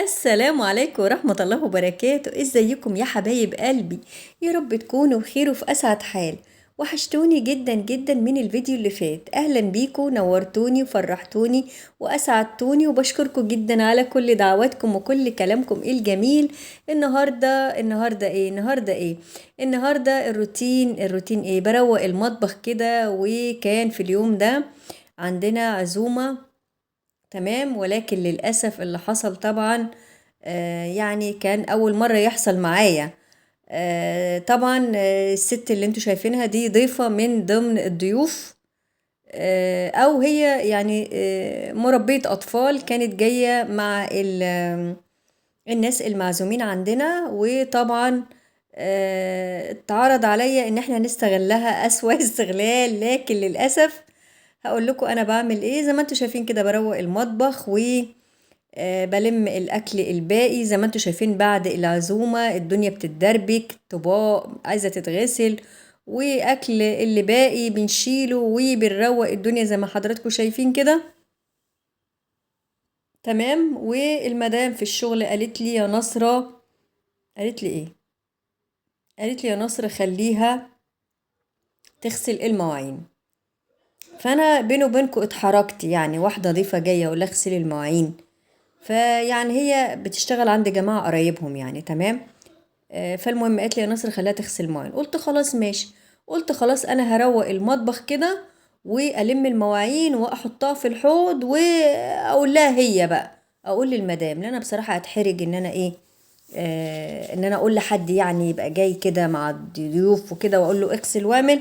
السلام عليكم ورحمة الله وبركاته. ازيكم يا حبايب قلبي؟ يا رب تكونوا بخير وفي أسعد حال. وحشتوني جدا جدا من الفيديو اللي فات. أهلا بيكم، نورتوني وفرحتوني وأسعدتوني، وبشكركم جدا على كل دعواتكم وكل كلامكم الجميل. النهاردة الروتين ايه؟ بروق المطبخ كده، وكان في اليوم ده عندنا عزومة. تمام، ولكن للأسف اللي حصل طبعا يعني كان أول مرة يحصل معايا. طبعا الست اللي انتوا شايفينها دي ضيفة من ضمن الضيوف، أو هي يعني مربية أطفال، كانت جاية مع الناس المعزومين عندنا. وطبعا اتعرض عليا ان احنا نستغلها أسوأ استغلال، لكن للأسف هقول لكم انا بعمل ايه. زي ما انتوا شايفين كده بروق المطبخ و بلم الاكل الباقي. زي ما انتوا شايفين بعد العزومة الدنيا بتتدربك، طباق عايزة تتغسل، واكل اللي باقي بنشيله وبنروق الدنيا زي ما حضراتكم شايفين كده. تمام. والمدام في الشغل قالت لي يا نصرة، قالت لي ايه؟ قالت لي يا نصرة خليها تغسل المواعين. فانا بيني وبينكم اتحركت، يعني واحدة ضيفة جاية ولا اغسل المواعين؟ فيعني هي بتشتغل عند جماعة قرايبهم يعني. تمام. فالمهم قالت لي يا نصر خليها تغسل مواعين. قلت خلاص ماشي. قلت خلاص انا هروق المطبخ كده والم المواعين واحطها في الحوض واقول لها هي بقى، اقول للمدام. لان انا بصراحة اتحرج ان انا ايه، ان انا اقول لحد يعني يبقى جاي كده مع الضيوف وكده واقول له اغسل واعمل.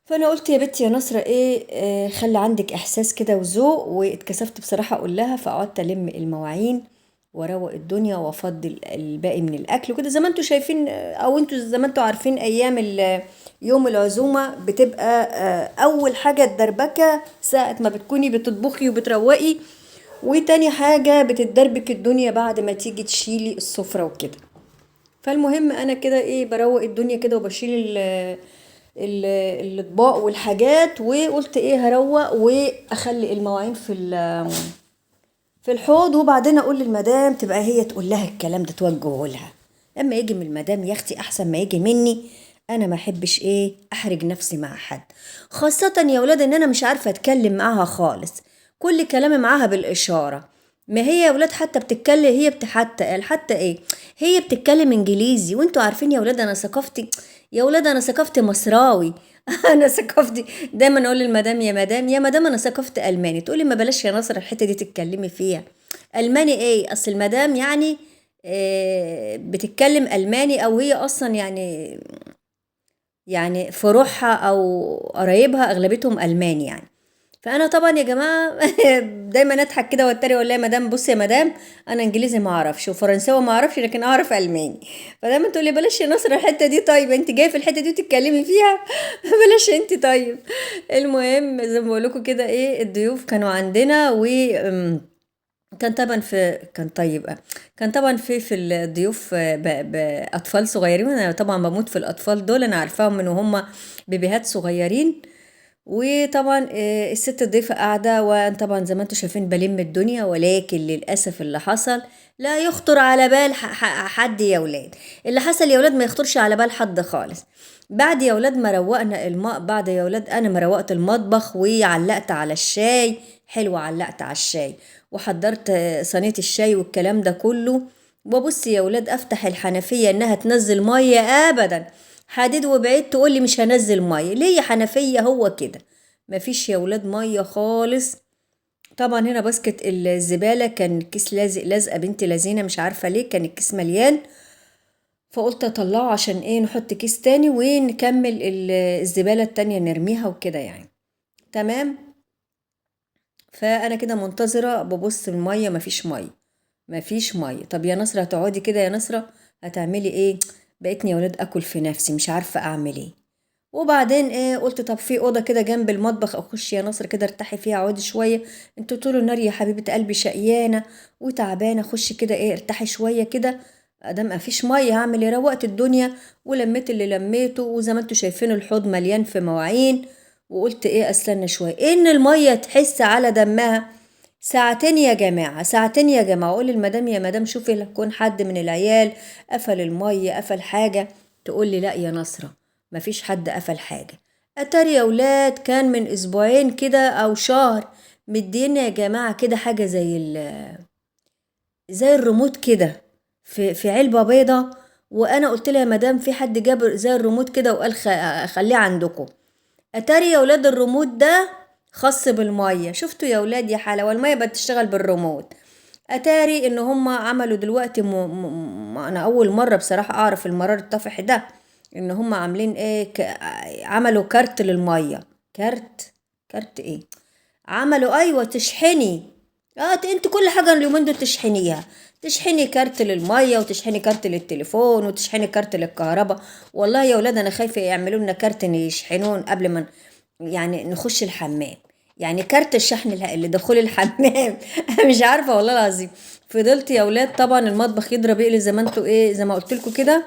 فانا قلت يا بنتي يا نصرة ايه، خلي عندك احساس كده وذوق. واتكسفت بصراحة اقول لها، فقعدت الم المواعين واروق الدنيا وافضل الباقي من الاكل وكده. زي ما انتوا شايفين او انتوا زي ما انتوا عارفين ايام يوم العزومة بتبقى اول حاجة الدربكة ساعة ما بتكوني بتطبخي وبتروقي، وتاني حاجة بتتدربك الدنيا بعد ما تيجي تشيلي السفرة وكده. فالمهم انا كده ايه بروق الدنيا كده وبشيل الاطباق والحاجات، وقلت ايه هروق واخلي المواعين في الحوض. وبعدين اقول للمدام تبقى هي تقول لها الكلام ده، توجهه لها. اما يجي من المدام يا اختي احسن ما يجي مني. انا ما احبش ايه احرج نفسي مع حد، خاصة يا ولاد ان انا مش عارفة اتكلم معاها خالص. كل كلامي معاها بالاشارة. ما هي يا ولاد حتى بتتكلم، هي حتى ايه، هي بتتكلم انجليزي. وانتوا عارفين يا ولاد انا ثقافتي، يا ولاد انا ثقافتي مصراوي. انا ثقافتي دايما اقول للمدام يا مدام يا مدام انا ثقافتي الماني. تقولي ما بلاش يا نصر الحته دي تتكلمي فيها. الماني ايه؟ اصل المدام يعني بتتكلم الماني، او هي اصلا يعني فروعها او قرايبها اغلبيتهم الماني يعني. فانا طبعا يا جماعه دايما اضحك كده واتريق اقول لها يا مدام بصي يا مدام، انا انجليزي ما اعرفش وفرنساوي ما اعرفش لكن اعرف الماني. فدايما تقول لي بلاش يا نصر الحته دي، طيب انت جايه في الحته دي وتتكلمي فيها بلاش انت طيب. المهم زي ما بقول لكم كده ايه، الضيوف كانوا عندنا و كان طبعا في كان طيب كان طبعا في الضيوف بأطفال صغيرين. انا طبعا بموت في الأطفال دول، انا عارفاهم من وهم بيبيهات صغيرين. وطبعا الست الضيفة قاعدة، وأنا طبعا زي ما انتوا شايفين بلم الدنيا. ولكن للأسف اللي حصل لا يخطر على بال حد يا ولاد. اللي حصل يا ولاد ما يخطرش على بال حد خالص. بعد يا ولاد ما روقنا بعد يا ولاد أنا ما روقت المطبخ وعلقت على الشاي. حلو، علقت على الشاي وحضرت صينية الشاي والكلام ده كله. وبص يا ولاد افتح الحنفية انها تنزل مية ابدا. حديد وبعيد تقول لي مش هنزل ميه ليه يا حنفيه؟ هو كده مفيش يا ولاد ميه خالص. طبعا هنا باسكت الزباله كان كيس لازق لازقه بنت لذينه، مش عارفه ليه كان الكيس مليان. فقلت اطلعه عشان ايه نحط كيس تاني ونكمل الزباله التانية نرميها وكده يعني. تمام. فانا كده منتظره ببص الميه، مفيش ميه. مفيش ميه. طب يا نصرة هتقعدي كده يا نصرة هتعملي ايه؟ بقيتني يا ولاد اكل في نفسي مش عارفه اعمل ايه. وبعدين ايه قلت طب في اوضه كده جنب المطبخ اخش يا نصر كده ارتاحي فيها اقعدي شويه. انتوا طول النهار يا حبيبه قلبي شقيانه وتعبانه، خش كده ايه ارتاحي شويه كده. ادام مفيش ميه هعمل ايه؟ روقت الدنيا ولميت اللي لميته، وزي ما انتوا شايفين الحوض مليان في مواعين. وقلت ايه استنى شويه ان الميه تحس على دمها. ساعتين يا جماعة، ساعتين يا جماعة. اقول للمدام يا مدام شوفي يكون حد من العيال قفل المية قفل حاجة، تقول لي لا يا نصرة مفيش حد قفل حاجة. اتاري يا ولاد كان من اسبوعين كده او شهر مدينا يا جماعة كده حاجة زي الريموت كده في علبة بيضة. وانا قلت لها يا مدام في حد جاب زي الريموت كده وقال خليه عندكم. اتاري يا ولاد الريموت ده خاص بالميه. شفتوا يا ولاد يا حلاوه الميه بقت تشتغل بالريموت. اتاري ان هم عملوا دلوقتي انا اول مره بصراحه اعرف المرار الطفح ده، ان هم عاملين ايه عملوا كارت للميه. كارت ايه عملوا؟ ايوه تشحني. انت كل حاجه اليومين دول تشحنيها، تشحني كارت للميه وتشحني كارت للتليفون وتشحني كارت للكهرباء. والله يا ولاد انا خايفه يعملوا لنا كارت يشحنون قبل ما يعني نخش الحمام، يعني كارت الشحن اللي دخول الحمام. مش عارفه والله العظيم. فضلت يا ولاد طبعا المطبخ يضرب يقلي زي ما انتوا ايه زي ما قلت لكم كده،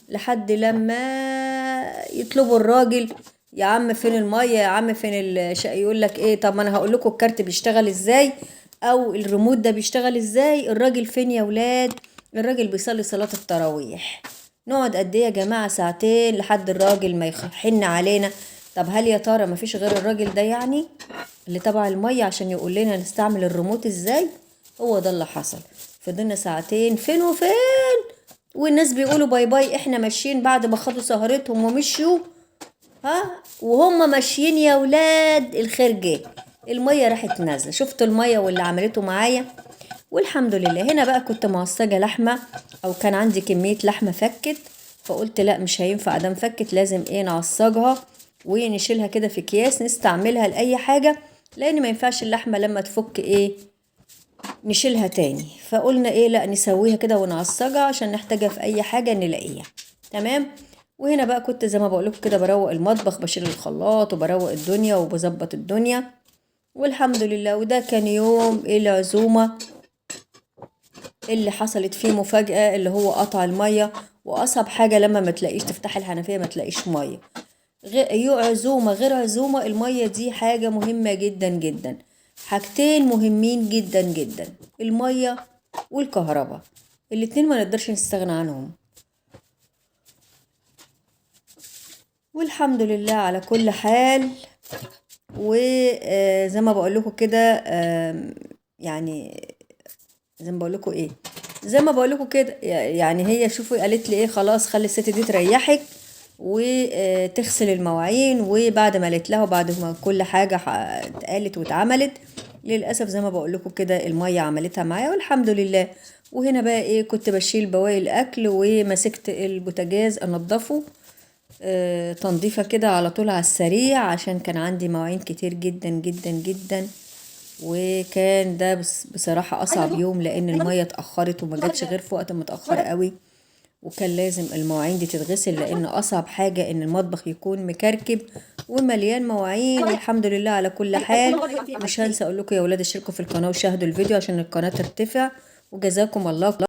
لحد لما يطلبوا الراجل يا عم فين الميه يا عم فين يقول لك ايه طب ما انا هقول لكم الكارت بيشتغل ازاي او الريموت ده بيشتغل ازاي. الراجل فين يا ولاد؟ الراجل بيصلي صلاة التراويح. نقعد قد ايه يا جماعة؟ ساعتين لحد الراجل ما يحن علينا. طب هل يا ترى مفيش غير الراجل ده يعني اللي تبع المية عشان يقول لنا نستعمل الريموت ازاي؟ هو ده اللي حصل. فضلنا ساعتين فين وفين، والناس بيقولوا باي باي احنا ماشيين بعد ما خدوا سهرتهم ومشيوا. وهم ماشيين يا ولاد الخير جه، المية راحت نازلة. شفتوا المية واللي عملته معايا؟ والحمد لله. هنا بقى كنت معصجة لحمة او كان عندي كمية لحمة فكت، فقلت لا مش هينفع ادام فكت لازم ايه نعصجها ونشيلها كده في اكياس نستعملها لأي حاجة، لان ما ينفعش اللحمة لما تفك ايه نشيلها تاني. فقلنا ايه لا نسويها كده ونعصجها عشان نحتاجها في اي حاجة نلاقيها. تمام. وهنا بقى كنت زي ما بقولكم كده بروق المطبخ، بشيل الخلاط وبروق الدنيا وبظبط الدنيا والحمد لله. وده كان يوم العزومة اللي حصلت فيه مفاجأة، اللي هو قطع المية. واصعب حاجة لما ما تلاقيش تفتح الحنفية ما تلاقيش مية. عزومة غير عزومة، المية دي حاجة مهمة جدا جدا. حاجتين مهمين جدا جدا، المية والكهرباء، الاتنين ما نقدرش نستغنى عنهم. والحمد لله على كل حال. وزي ما بقول لكم كده يعني زي ما بقول لكم ايه زي ما بقول لكم كده يعني هي شوفوا قالت لي ايه خلاص خلي الست دي تريحك وتغسل المواعين. وبعد ما قالت لها وبعد ما كل حاجه اتقالت واتعملت، للاسف زي ما بقول لكم كده الميه عملتها معايا والحمد لله. وهنا بقى ايه كنت بشيل بواقي الاكل ومسكت البوتاجاز انضفه تنظيفه كده على طول على السريع عشان كان عندي مواعين كتير جدا جدا جدا. وكان ده بصراحة أصعب يوم لأن المية اتأخرت وما جاتش غير في وقت متأخر قوي، وكان لازم المواعين دي تتغسل لأن أصعب حاجة إن المطبخ يكون مكركب ومليان مواعين. والحمد لله على كل حال. مش هنسى أقول لكم يا ولاد اشتركوا في القناة وشاهدوا الفيديو عشان القناة ترتفع، وجزاكم الله